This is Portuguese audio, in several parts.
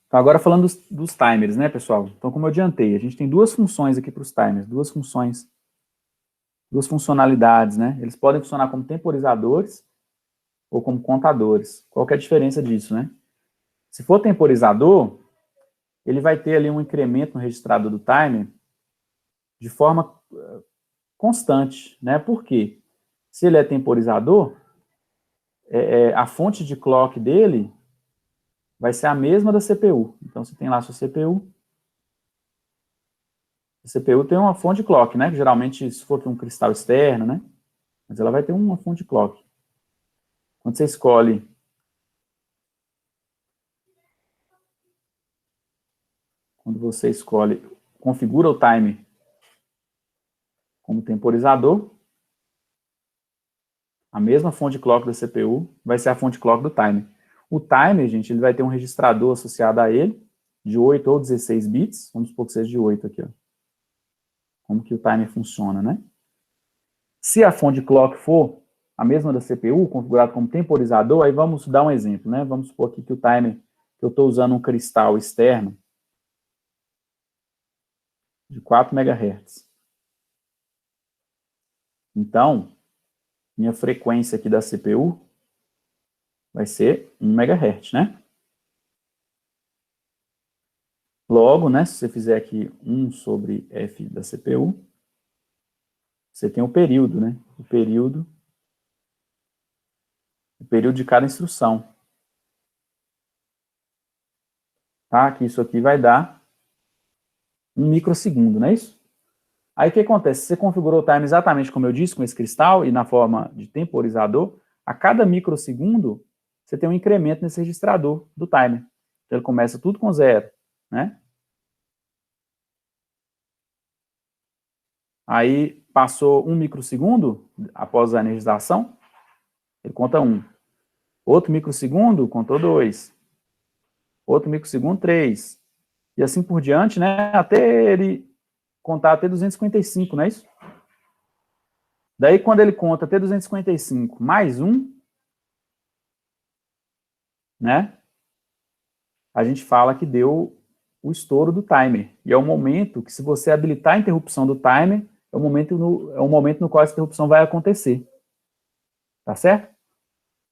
Então, agora falando dos timers, né, pessoal? Então, como eu adiantei, a gente tem duas funções aqui para os timers, duas funcionalidades, né? Eles podem funcionar como temporizadores ou como contadores. Qual que é a diferença disso, né? Se for temporizador, ele vai ter ali um incremento no registrado do timer de forma constante, né? Por quê? Se ele é temporizador, a fonte de clock dele vai ser a mesma da CPU. Então, você tem lá a sua CPU. A CPU tem uma fonte de clock, né? Que geralmente, se for um cristal externo, né? Mas ela vai ter uma fonte de clock. Quando você escolhe configura o timer como temporizador, a mesma fonte de clock da CPU vai ser a fonte de clock do timer. O timer, gente, ele vai ter um registrador associado a ele, de 8 ou 16 bits, vamos supor que seja de 8 aqui, ó. Como que o timer funciona, né? Se a fonte de clock for a mesma da CPU, configurado como temporizador, aí vamos dar um exemplo, né? Vamos supor aqui que o timer, que eu estou usando um cristal externo de 4 MHz. Então, minha frequência aqui da CPU vai ser 1 MHz, né? Logo, né, se você fizer aqui 1 sobre f da CPU, você tem o período, né? O período de cada instrução. Tá? Que isso aqui vai dar 1 microsegundo, não é isso? Aí o que acontece? Se você configurou o timer exatamente como eu disse, com esse cristal e na forma de temporizador, a cada microsegundo você tem um incremento nesse registrador do timer. Então ele começa tudo com 0, né? Aí passou 1 microsegundo após a energização, ele conta 1. Outro microsegundo contou 2. Outro microsegundo 3. E assim por diante, né? Até ele contar até 255, não é isso? Daí, quando ele conta até 255 mais 1, né? A gente fala que deu o estouro do timer. E é o momento que, se você habilitar a interrupção do timer, é o momento no qual essa interrupção vai acontecer. Tá certo?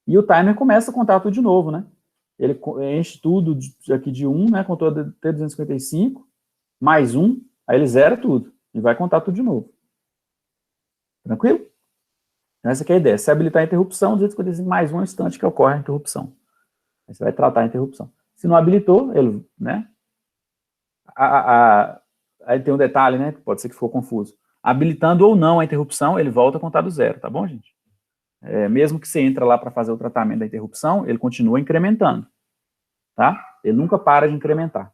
E o timer começa a contar tudo de novo, né? Ele enche tudo aqui de 1, né? Contou até 255, mais 1, aí ele zera tudo. E vai contar tudo de novo. Tranquilo? Então, essa aqui é a ideia. Se habilitar a interrupção, 255 mais 1 é o instante que ocorre a interrupção. Aí você vai tratar a interrupção. Se não habilitou, ele, né? Aí tem um detalhe, né? Pode ser que ficou confuso. Habilitando ou não a interrupção, ele volta a contar do zero, tá bom, gente? Mesmo que você entra lá para fazer o tratamento da interrupção, ele continua incrementando, tá? Ele nunca para de incrementar.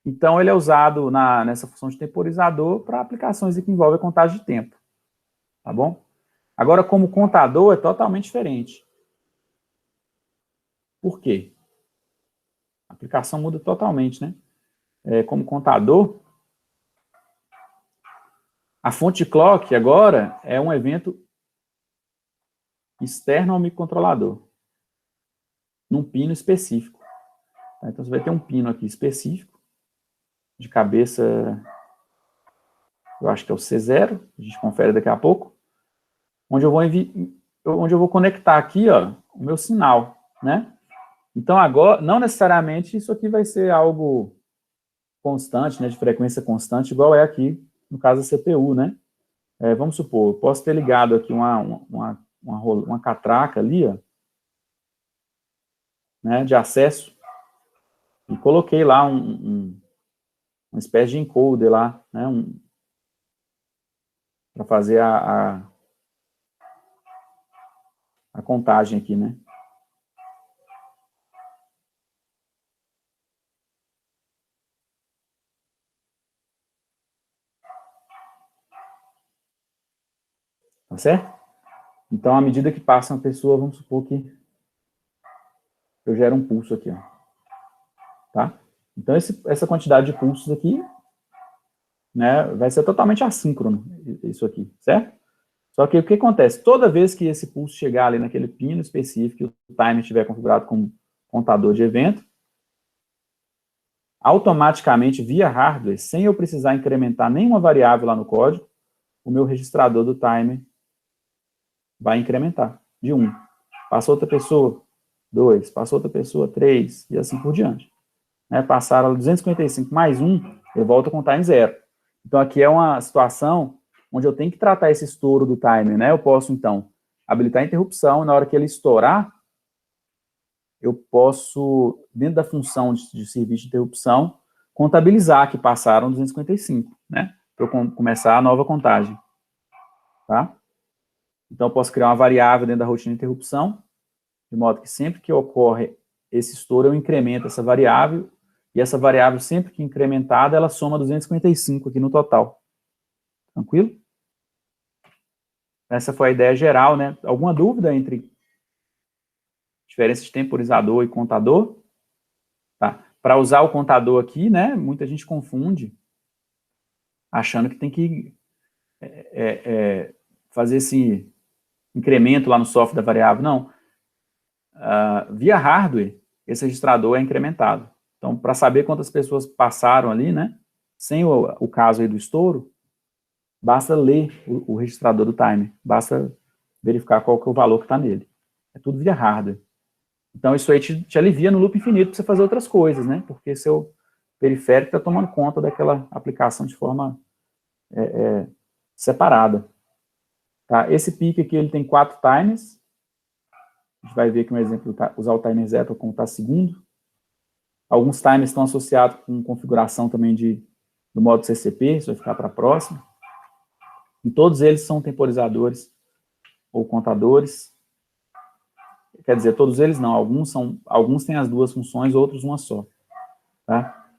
Então, ele é usado nessa função de temporizador para aplicações que envolvem a contagem de tempo, tá bom? Agora, como contador, é totalmente diferente. Por quê? A aplicação muda totalmente, né? Como contador, a fonte clock agora é um evento externo ao microcontrolador, num pino específico. Então, você vai ter um pino aqui específico, de cabeça, eu acho que é o C0, a gente confere daqui a pouco, onde eu vou conectar aqui, ó, o meu sinal, né? Então, agora, não necessariamente isso aqui vai ser algo constante, né, de frequência constante, igual é aqui no caso da CPU, né? Vamos supor, eu posso ter ligado aqui uma catraca ali, ó, né, de acesso, e coloquei lá uma espécie de encoder lá, né, para fazer a contagem aqui, né? Tá certo? Então, à medida que passa uma pessoa, vamos supor que eu gero um pulso aqui, ó. Tá? Então, essa quantidade de pulsos aqui, né, vai ser totalmente assíncrono, isso aqui, certo? Só que o que acontece? Toda vez que esse pulso chegar ali naquele pino específico, e o timer estiver configurado como contador de evento, automaticamente, via hardware, sem eu precisar incrementar nenhuma variável lá no código, o meu registrador do timer vai incrementar de 1. Passou outra pessoa, 2. Passou outra pessoa, 3. E assim por diante. Né? Passaram 255 mais 1, eu volto a contar em 0. Então, aqui é uma situação onde eu tenho que tratar esse estouro do timer. Né? Eu posso, então, habilitar a interrupção, e na hora que ele estourar, eu posso, dentro da função de serviço de interrupção, contabilizar que passaram 255, né? Para eu começar a nova contagem. Tá? Então, eu posso criar uma variável dentro da rotina de interrupção, de modo que sempre que ocorre esse estouro, eu incremento essa variável, e essa variável, sempre que incrementada, ela soma 255 aqui no total. Tranquilo? Essa foi a ideia geral, né? Alguma dúvida entre diferença de temporizador e contador? Tá. Para usar o contador aqui, né, muita gente confunde, achando que tem que fazer esse incremento lá no software da variável. Não. Via hardware, esse registrador é incrementado. Então, para saber quantas pessoas passaram ali, né, sem o caso aí do estouro, basta ler o registrador do timer, basta verificar qual que é o valor que está nele. É tudo via hardware. Então, isso aí te alivia no loop infinito para você fazer outras coisas, né? Porque seu periférico está tomando conta daquela aplicação de forma separada. Tá? Esse pique aqui, ele tem 4 timers. A gente vai ver aqui um exemplo, usar o timer 0 para contar segundo. Alguns timers estão associados com configuração também do modo CCP, isso vai ficar para a próxima. E todos eles são temporizadores ou contadores. Quer dizer, todos eles não, alguns têm as duas funções, outros uma só. Tá?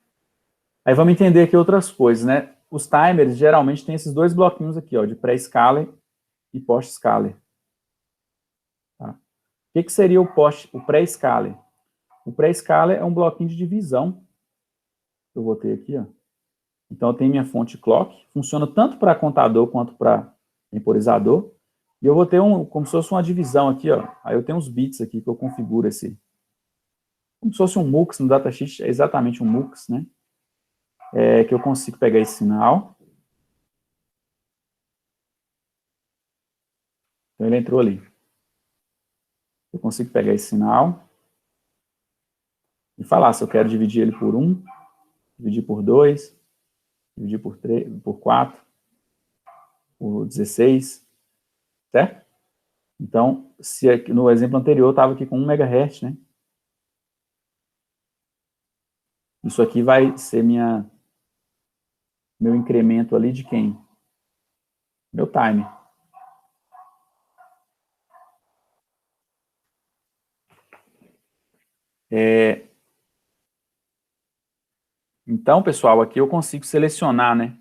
Aí vamos entender aqui outras coisas, né? Os timers geralmente têm esses dois bloquinhos aqui, ó, de pré-scaler e post-scaler. Tá? O que seria o pré-scaler? O pré-scaler é um bloquinho de divisão que eu vou ter aqui, ó. Então, eu tenho minha fonte clock, funciona tanto para contador quanto para temporizador, e eu vou ter como se fosse uma divisão aqui, ó. Aí eu tenho uns bits aqui que eu configuro como se fosse um MUX, no datasheet é exatamente um MUX, né? Que eu consigo pegar esse sinal. Então, ele entrou ali. Eu consigo pegar esse sinal e falar se eu quero dividir ele por 1, dividir por 2, dividir por 3, por 4, por 16, certo? Então, se aqui, no exemplo anterior eu estava aqui com 1 MHz, né? Isso aqui vai ser meu incremento ali de quem? Meu time. Então, pessoal, aqui eu consigo selecionar, né?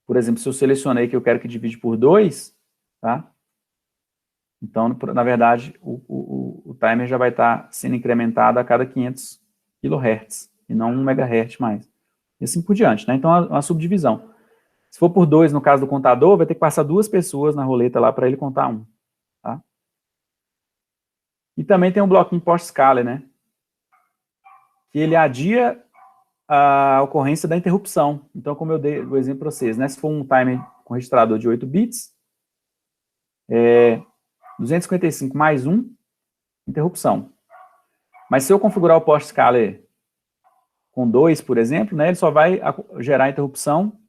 Por exemplo, se eu selecionei que eu quero que divide por 2, tá? Então, na verdade, o timer já vai estar sendo incrementado a cada 500 kHz, e não 1 MHz mais. E assim por diante, né? Então, é uma subdivisão. Se for por 2, no caso do contador, vai ter que passar 2 pessoas na roleta lá para ele contar 1. Tá? E também tem um bloquinho post-scaler, né? Que ele adia a ocorrência da interrupção. Então, como eu dei o exemplo para vocês, né? Se for um timer com registrador de 8 bits, 255 mais 1, interrupção. Mas se eu configurar o post-scaler com 2, por exemplo, né, ele só vai gerar interrupção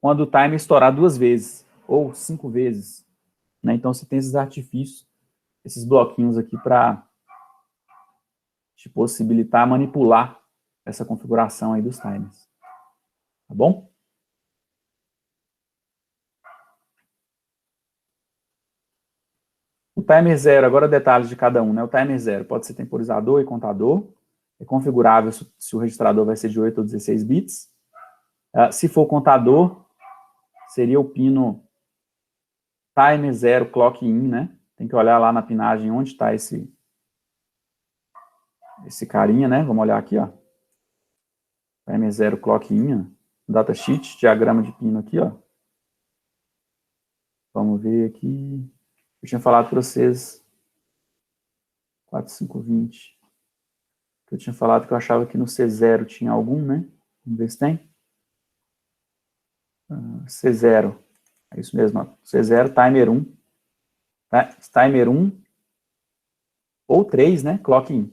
quando o timer estourar 2 vezes, ou 5 vezes. Né? Então, você tem esses artifícios, esses bloquinhos aqui para te possibilitar manipular essa configuração aí dos timers. Tá bom? O timer 0, agora detalhes de cada um, né? O timer 0 pode ser temporizador e contador. É configurável se o registrador vai ser de 8 ou 16 bits. Se for contador, seria o pino timer 0 clock in, né? Tem que olhar lá na pinagem onde está esse carinha, né? Vamos olhar aqui, ó. Timer 0 clock in, datasheet, diagrama de pino aqui, ó. Vamos ver aqui. Eu tinha falado para vocês 4520. Eu tinha falado que eu achava que no C0 tinha algum, né? Vamos ver se tem. C0. É isso mesmo, ó. C0, timer 1. Timer 1 ou 3, né? Clock in.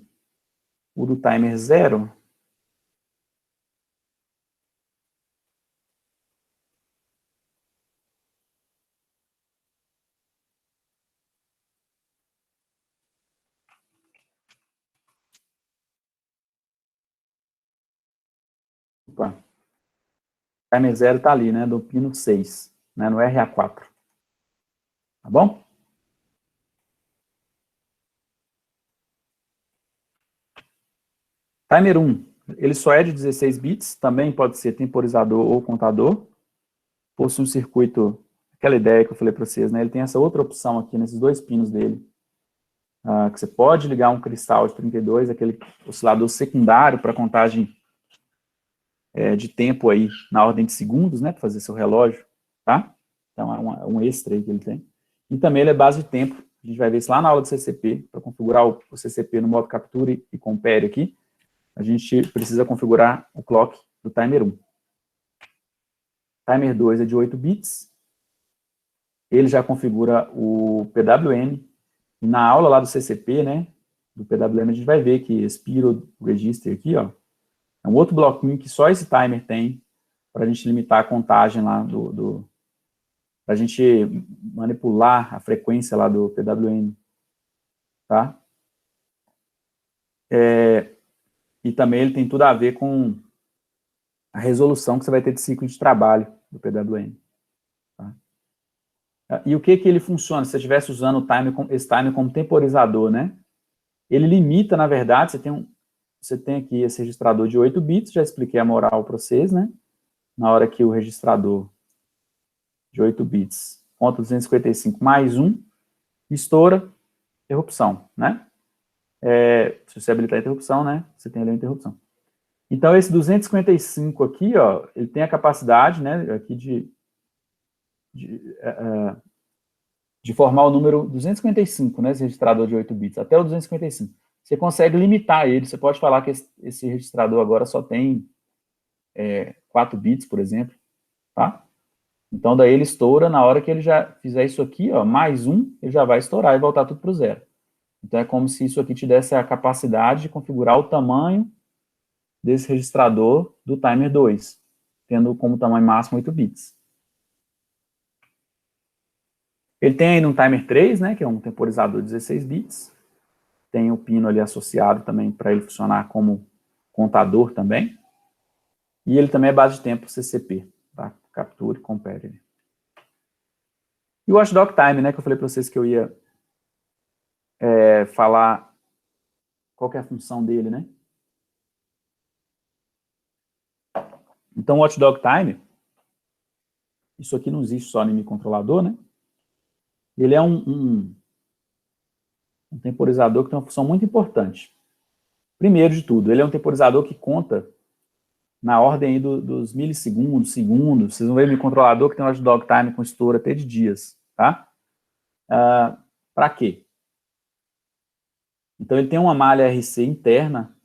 O do timer 0. Opa. Timer 0 está ali, né? Do pino 6, né? No RA4. Tá bom? Timer 1, ele só é de 16 bits, também pode ser temporizador ou contador. Possui um circuito, aquela ideia que eu falei para vocês, né? Ele tem essa outra opção aqui nesses dois pinos dele, que você pode ligar um cristal de 32, aquele oscilador secundário para contagem de tempo aí na ordem de segundos, né? Para fazer seu relógio, tá? Então é um extra aí que ele tem. E também ele é base de tempo. A gente vai ver isso lá na aula do CCP, para configurar o CCP no modo capture e compare aqui. A gente precisa configurar o clock do timer 1. Timer 2 é de 8 bits. Ele já configura o PWM. E na aula lá do CCP, né, do PWM, a gente vai ver que esse Pyro Register aqui, ó, é um outro bloquinho que só esse timer tem para a gente limitar a contagem lá para a gente manipular a frequência lá do PWM, tá? E também ele tem tudo a ver com a resolução que você vai ter de ciclo de trabalho do PWM. Tá? E o que ele funciona? Se você estivesse usando esse timer como temporizador, né? Ele limita, na verdade, você tem aqui esse registrador de 8 bits, já expliquei a moral para vocês, né? Na hora que o registrador de 8 bits conta 255 mais 1, estoura, interrupção, né? Se você habilitar a interrupção, né? Você tem ali a interrupção. Então, esse 255 aqui, ó, ele tem a capacidade, né, aqui de formar o número 255, né, esse registrador de 8 bits, até o 255. Você consegue limitar ele, você pode falar que esse registrador agora só tem 4 bits, por exemplo, tá? Então, daí ele estoura, na hora que ele já fizer isso aqui, ó, mais 1, ele já vai estourar e voltar tudo para o 0. Então, é como se isso aqui te desse a capacidade de configurar o tamanho desse registrador do timer 2, tendo como tamanho máximo 8 bits. Ele tem aí no timer 3, né, que é um temporizador de 16 bits, tem o pino ali associado também para ele funcionar como contador também, e ele também é base de tempo CCP, tá? Capture e compare. E o Watchdog Time, né, que eu falei para vocês que eu ia falar qual que é a função dele, né? Então, o Watchdog Time, isso aqui não existe só no microcontrolador, né? Ele é um temporizador que tem uma função muito importante. Primeiro de tudo, ele é um temporizador que conta na ordem aí dos milissegundos, segundos. Vocês vão ver microcontrolador que tem um Watchdog Time com estouro até de dias, tá? Para quê? Então, ele tem uma malha RC interna,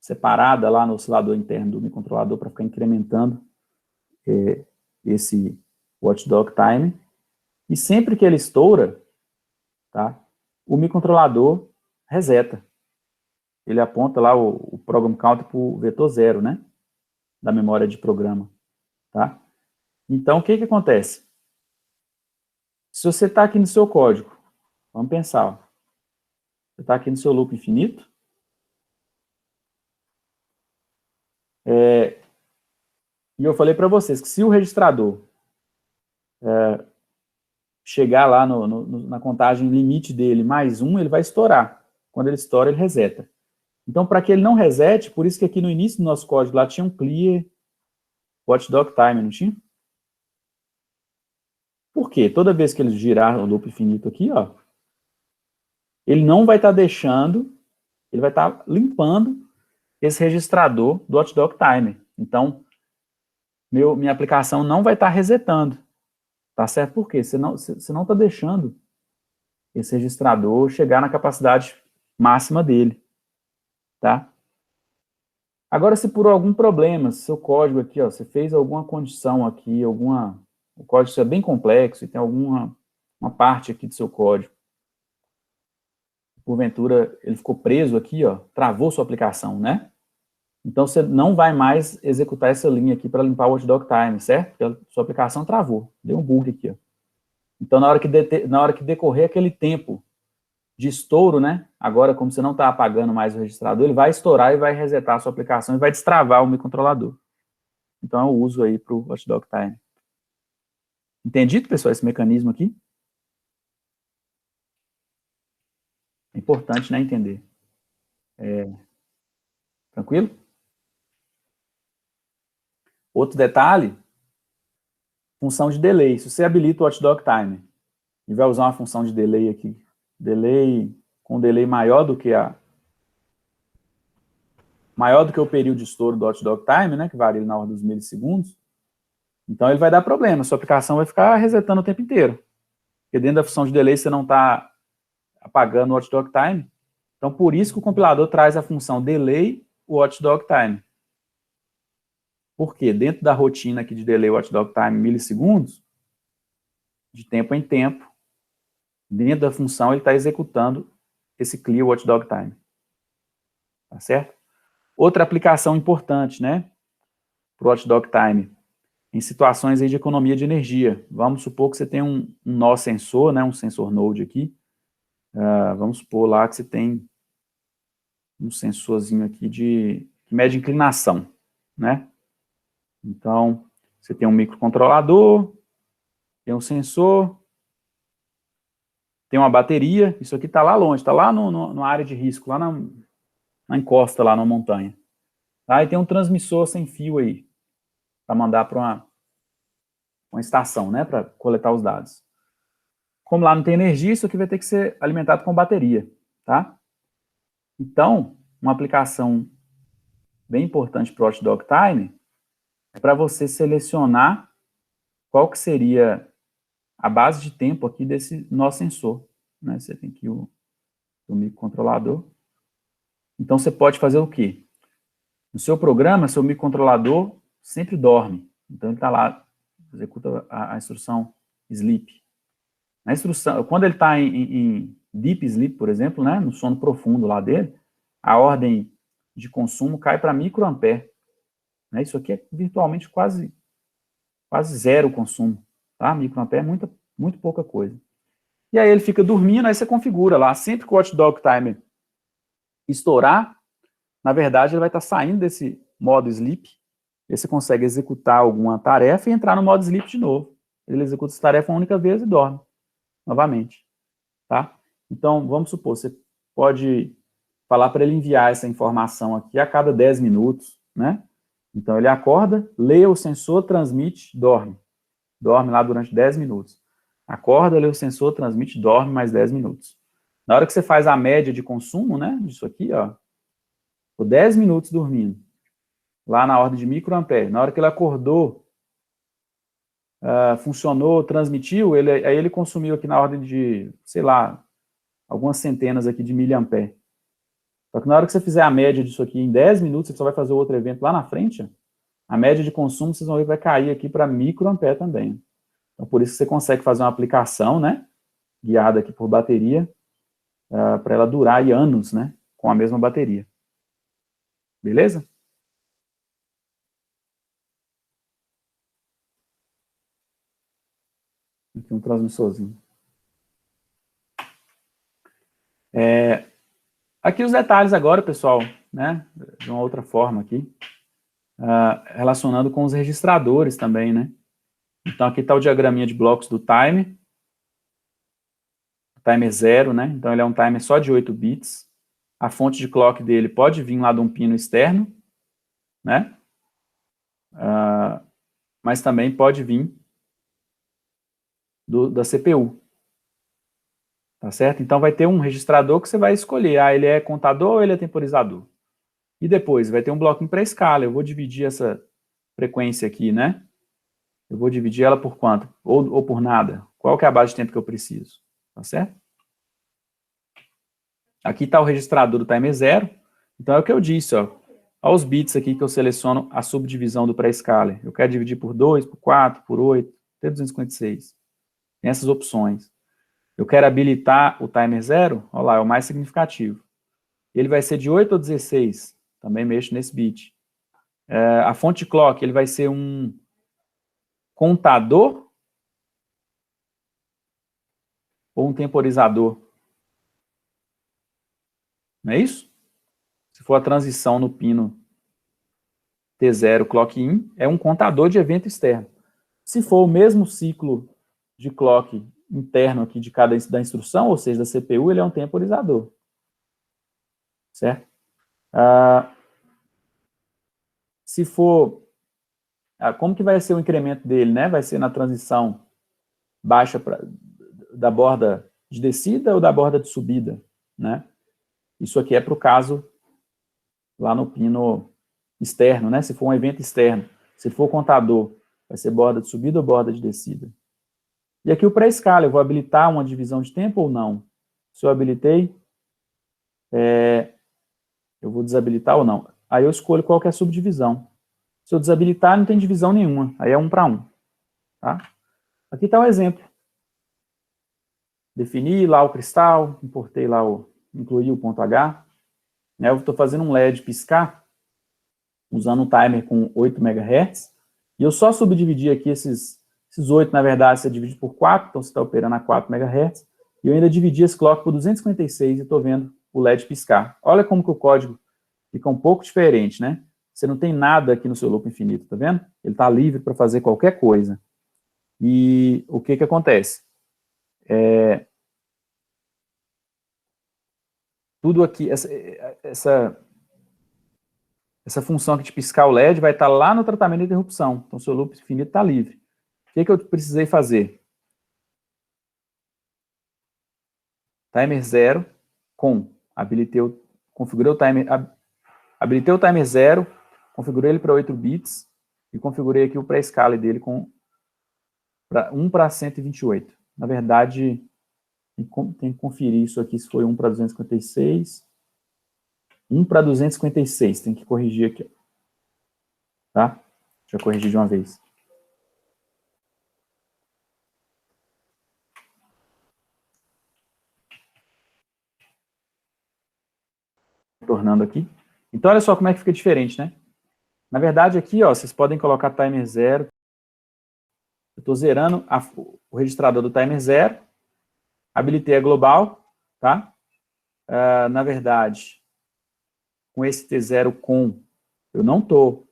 separada lá no oscilador interno do microcontrolador para ficar incrementando esse Watchdog Time. E sempre que ele estoura, tá, o microcontrolador reseta. Ele aponta lá o program counter para o vetor 0, né? Da memória de programa, tá? Então, o que acontece? Se você está aqui no seu código, vamos pensar, ó, você está aqui no seu loop infinito, e eu falei para vocês que se o registrador chegar lá na contagem limite dele mais 1, ele vai estourar. Quando ele estoura, ele reseta. Então, para que ele não resete, por isso que aqui no início do nosso código lá tinha um clear watchdog time, não tinha? Por quê? Toda vez que ele girar o loop infinito aqui, ó, ele não vai estar deixando, ele vai estar limpando esse registrador do watchdog timer. Então, minha aplicação não vai estar resetando. Tá certo? Por quê? Você não está deixando esse registrador chegar na capacidade máxima dele. Tá? Agora, se por algum problema, seu código aqui, ó, você fez alguma condição aqui, o código é bem complexo e tem uma parte aqui do seu código, porventura ele ficou preso aqui, ó, travou sua aplicação, né? Então, você não vai mais executar essa linha aqui para limpar o watchdog time, certo? Porque a sua aplicação travou, deu um bug aqui, ó. Então, na hora que decorrer aquele tempo de estouro, né? Agora, como você não está apagando mais o registrador, ele vai estourar e vai resetar a sua aplicação e vai destravar o microcontrolador. Então, eu uso aí para o watchdog time. Entendido, pessoal, esse mecanismo aqui? É importante, né, entender. Tranquilo? Outro detalhe, função de delay. Se você habilita o watchdog time e vai usar uma função de delay aqui, com delay maior do que o período de estouro do watchdog time, né, que varia na ordem dos milissegundos, então ele vai dar problema, sua aplicação vai ficar resetando o tempo inteiro. Porque dentro da função de delay você não está apagando o watchdog time. Então, por isso que o compilador traz a função delay watchdog time. Por quê? Dentro da rotina aqui de delay watchdog time milissegundos, de tempo em tempo, dentro da função ele está executando esse clear watchdog time. Tá certo? Outra aplicação importante, né, para o watchdog time, em situações aí de economia de energia. Vamos supor que você tem um nó sensor, né, um sensor node aqui. Vamos supor lá que você tem um sensorzinho aqui que mede inclinação, né? Então, você tem um microcontrolador, tem um sensor, tem uma bateria, isso aqui está lá longe, está lá na área de risco, lá na encosta, lá na montanha. Tá? E tem um transmissor sem fio aí, para mandar para uma estação, né, para coletar os dados. Como lá não tem energia, isso aqui vai ter que ser alimentado com bateria, tá? Então, uma aplicação bem importante para o watchdog time é para você selecionar qual que seria a base de tempo aqui desse nosso sensor, né? Você tem aqui o microcontrolador. Então, você pode fazer o quê? No seu programa, seu microcontrolador sempre dorme. Então, ele está lá, executa a instrução sleep. Na instrução, quando ele está em deep sleep, por exemplo, né, no sono profundo lá dele, a ordem de consumo cai para microampere. Né, isso aqui é virtualmente quase zero consumo. Tá? Microampere é muito pouca coisa. E aí ele fica dormindo, aí você configura lá. Sempre que o watchdog timer estourar, na verdade ele vai estar saindo desse modo sleep, e você consegue executar alguma tarefa e entrar no modo sleep de novo. Ele executa essa tarefa uma única vez e dorme novamente, tá? Então, vamos supor, você pode falar para ele enviar essa informação aqui a cada 10 minutos, né? Então, ele acorda, lê o sensor, transmite, dorme. Dorme lá durante 10 minutos. Acorda, lê o sensor, transmite, dorme mais 10 minutos. Na hora que você faz a média de consumo, né, disso aqui, ó, por 10 minutos dormindo, lá na ordem de microampere, na hora que ele acordou, funcionou, transmitiu, aí ele consumiu aqui na ordem de, sei lá, algumas centenas aqui de miliampere. Só que na hora que você fizer a média disso aqui em 10 minutos, você só vai fazer o outro evento lá na frente, a média de consumo, vocês vão ver que vai cair aqui para microampere também. Então, por isso que você consegue fazer uma aplicação, né, guiada aqui por bateria, para ela durar aí anos, né, com a mesma bateria. Beleza? Aqui um transmissorzinho. Aqui os detalhes agora, pessoal, né, de uma outra forma aqui, relacionando com os registradores também, né. Então, aqui está o diagraminha de blocos do timer 0, né, então ele é um timer só de 8 bits, a fonte de clock dele pode vir lá de um pino externo, né, mas também pode vir da CPU, tá certo? Então, vai ter um registrador que você vai escolher, ele é contador ou ele é temporizador. E depois, vai ter um bloquinho para escala, eu vou dividir essa frequência aqui, né? Eu vou dividir ela por quanto? Ou por nada? Qual que é a base de tempo que eu preciso? Tá certo? Aqui está o registrador do timer 0. Então, é o que eu disse, ó. Olha os bits aqui que eu seleciono a subdivisão do pré-scaler. Eu quero dividir por 2, por 4, por 8, até 256. Tem essas opções. Eu quero habilitar o timer 0, olha lá, é o mais significativo. Ele vai ser de 8 ou 16, também mexo nesse bit. A fonte clock, ele vai ser um contador ou um temporizador? Não é isso? Se for a transição no pino T0 clock in, é um contador de evento externo. Se for o mesmo ciclo de clock interno aqui de cada da instrução, ou seja, da CPU, ele é um temporizador. Certo? Se for... como que vai ser o incremento dele, né? Vai ser na transição baixa da borda de descida ou da borda de subida, né? Isso aqui é para o caso lá no pino externo, né? Se for um evento externo. Se for contador, vai ser borda de subida ou borda de descida. E aqui o pré-escala, eu vou habilitar uma divisão de tempo ou não? Se eu habilitei, eu vou desabilitar ou não? Aí eu escolho qual que é a subdivisão. Se eu desabilitar, não tem divisão nenhuma. Aí é 1 para 1. Tá? Aqui está o exemplo. Defini lá o cristal, importei lá incluí o ponto H. Né, eu estou fazendo um LED piscar, usando um timer com 8 MHz. E eu só subdividi aqui esses 8, na verdade, você divide por 4, então você está operando a 4 MHz. E eu ainda dividi esse clock por 256 e estou vendo o LED piscar. Olha como que o código fica um pouco diferente, né? Você não tem nada aqui no seu loop infinito, tá vendo? Ele está livre para fazer qualquer coisa. E o que que acontece? Tudo aqui, essa função aqui de piscar o LED vai estar lá no tratamento de interrupção. Então, seu loop infinito está livre. O que que eu precisei fazer? Timer 0 com, configurei o timer, habilitei o timer 0, configurei ele para 8 bits e configurei aqui o pré-escala dele com 1 para 128. Na verdade, tem que conferir isso aqui se foi 1 para 256. 1 para 256, tem que corrigir aqui. Tá? Deixa eu corrigir de uma vez. Tornando aqui. Então, olha só como é que fica diferente, né? Na verdade, aqui, ó, vocês podem colocar timer 0. Eu estou zerando o registrador do timer 0. Habilitei a global, tá? Na verdade, com esse T0 com, eu não estou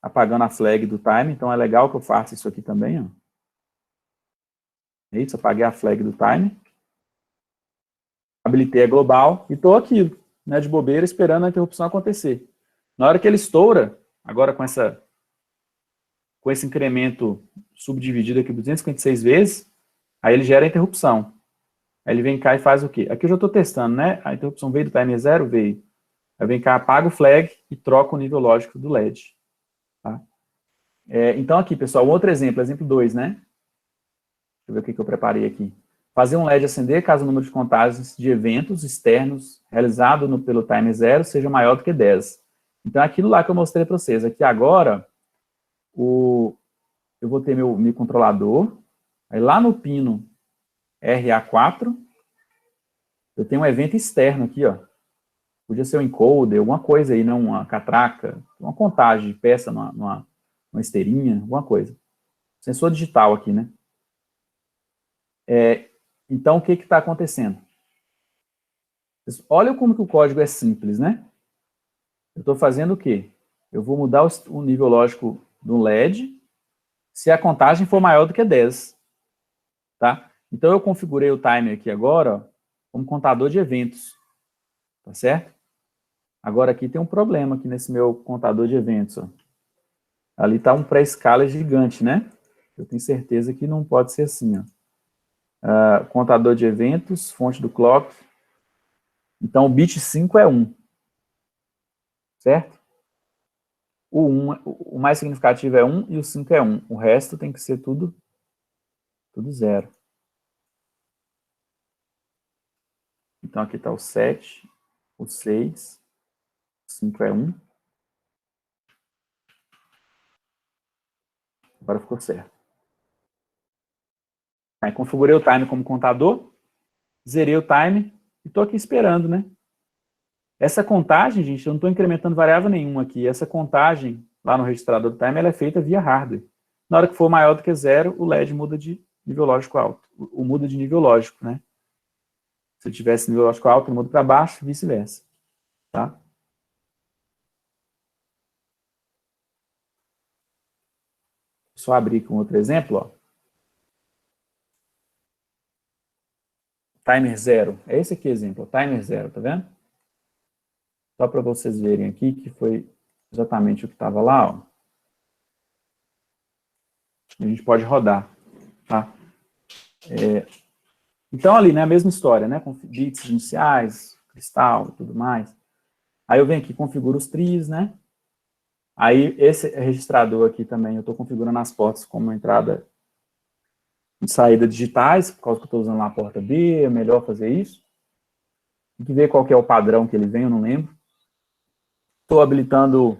apagando a flag do timer, então é legal que eu faça isso aqui também, ó. É isso, apaguei a flag do timer. Habilitei a global e estou aqui, né, de bobeira, esperando a interrupção acontecer. Na hora que ele estoura, agora com esse incremento subdividido aqui 256 vezes, aí ele gera a interrupção. Aí ele vem cá e faz o quê? Aqui eu já estou testando, né? A interrupção veio do timer 0, veio. Aí vem cá, apaga o flag e troca o nível lógico do LED. Tá? Então aqui, pessoal, outro exemplo, exemplo 2, né? Deixa eu ver o que eu preparei aqui. Fazer um LED acender caso o número de contagens de eventos externos realizado pelo timer 0 seja maior do que 10. Então, é aquilo lá que eu mostrei para vocês. Aqui agora, eu vou ter meu controlador. Aí lá no pino RA4, eu tenho um evento externo aqui, ó. Podia ser um encoder, alguma coisa aí, né? Uma catraca, uma contagem de peça numa esteirinha, alguma coisa. Sensor digital aqui, né? Então, o que está acontecendo? Olha como que o código é simples, né? Eu estou fazendo o quê? Eu vou mudar o nível lógico do LED se a contagem for maior do que 10. Tá? Então, eu configurei o timer aqui agora, ó, como contador de eventos. Tá certo? Agora, aqui tem um problema aqui nesse meu contador de eventos. Ó. Ali está um pré-escala gigante, né? Eu tenho certeza que não pode ser assim. Ó. Contador de eventos, fonte do clock. Então, o bit 5 é 1. Certo? O mais significativo é 1 e o 5 é 1. O resto tem que ser tudo 0. Então, aqui está o 7, o 6, 5 é 1. Agora ficou certo. Aí configurei o time como contador, zerei o time e estou aqui esperando, né? Essa contagem, gente, eu não estou incrementando variável nenhuma aqui. Essa contagem lá no registrador do time, ela é feita via hardware. Na hora que for maior do que 0, o LED muda de nível lógico alto. O muda de nível lógico, né? Se eu tivesse nível lógico alto, ele muda para baixo, vice-versa. Tá? Só abrir com outro exemplo, ó. Timer 0. É esse aqui o exemplo, timer 0, tá vendo? Só para vocês verem aqui que foi exatamente o que estava lá, ó. A gente pode rodar, tá? Então, ali, né, a mesma história, né, com bits iniciais, cristal e tudo mais. Aí eu venho aqui, configuro os trees, né? Aí, esse registrador aqui também, eu estou configurando as portas como entrada e saída digitais, por causa que eu estou usando lá a porta B, é melhor fazer isso. Tem que ver qual que é o padrão que ele vem, eu não lembro. Estou habilitando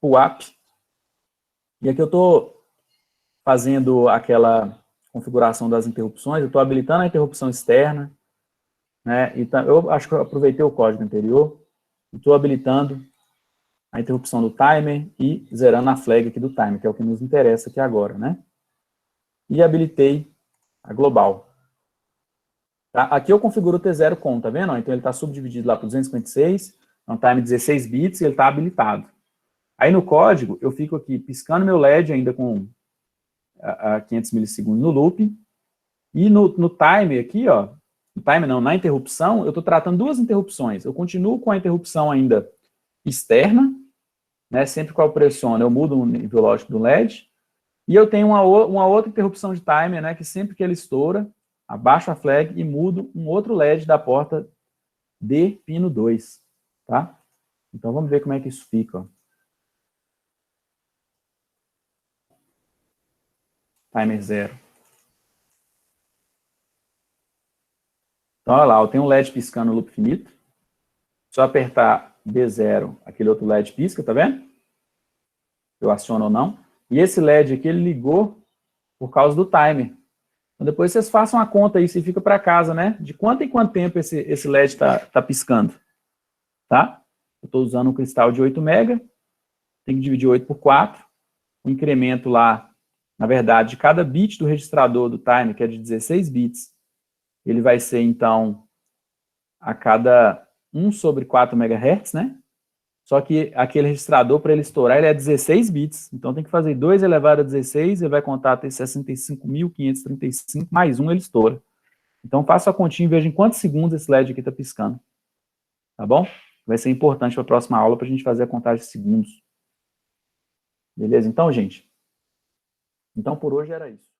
o app. E aqui eu estou fazendo aquela configuração das interrupções, eu estou habilitando a interrupção externa, né? Então, eu acho que eu aproveitei o código anterior, estou habilitando a interrupção do timer e zerando a flag aqui do timer, que é o que nos interessa aqui agora, né? E habilitei a global. Tá? Aqui eu configuro o T0 com, tá vendo? Então ele está subdividido lá para 256, é um timer 16 bits e ele está habilitado. Aí no código eu fico aqui piscando meu LED ainda com a 500 milissegundos no loop, e no timer aqui, ó, no timer não, na interrupção, eu estou tratando duas interrupções. Eu continuo com a interrupção ainda externa, né, sempre que eu pressiono, eu mudo o nível lógico do LED, e eu tenho uma outra interrupção de timer, né, que sempre que ele estoura, abaixo a flag e mudo um outro LED da porta D pino 2, tá? Então vamos ver como é que isso fica, ó. Timer 0. Então, olha lá, eu tenho um LED piscando no loop finito. Só apertar B0, aquele outro LED pisca, tá vendo? Eu aciono ou não. E esse LED aqui, ele ligou por causa do timer. Então, depois vocês façam a conta aí, se fica para casa, né? De quanto em quanto tempo esse LED tá piscando, tá? Eu estou usando um cristal de 8 mega, tem que dividir 8 por 4. O incremento lá, na verdade, de cada bit do registrador do timer, que é de 16 bits, ele vai ser, então, a cada 1 sobre 4 MHz, né? Só que aquele registrador, para ele estourar, ele é 16 bits. Então, tem que fazer 2 elevado a 16, ele vai contar até 65.535, mais 1 ele estoura. Então, faça a continha e veja em quantos segundos esse LED aqui está piscando. Tá bom? Vai ser importante para a próxima aula para a gente fazer a contagem de segundos. Beleza? Então, gente. Então, por hoje era isso.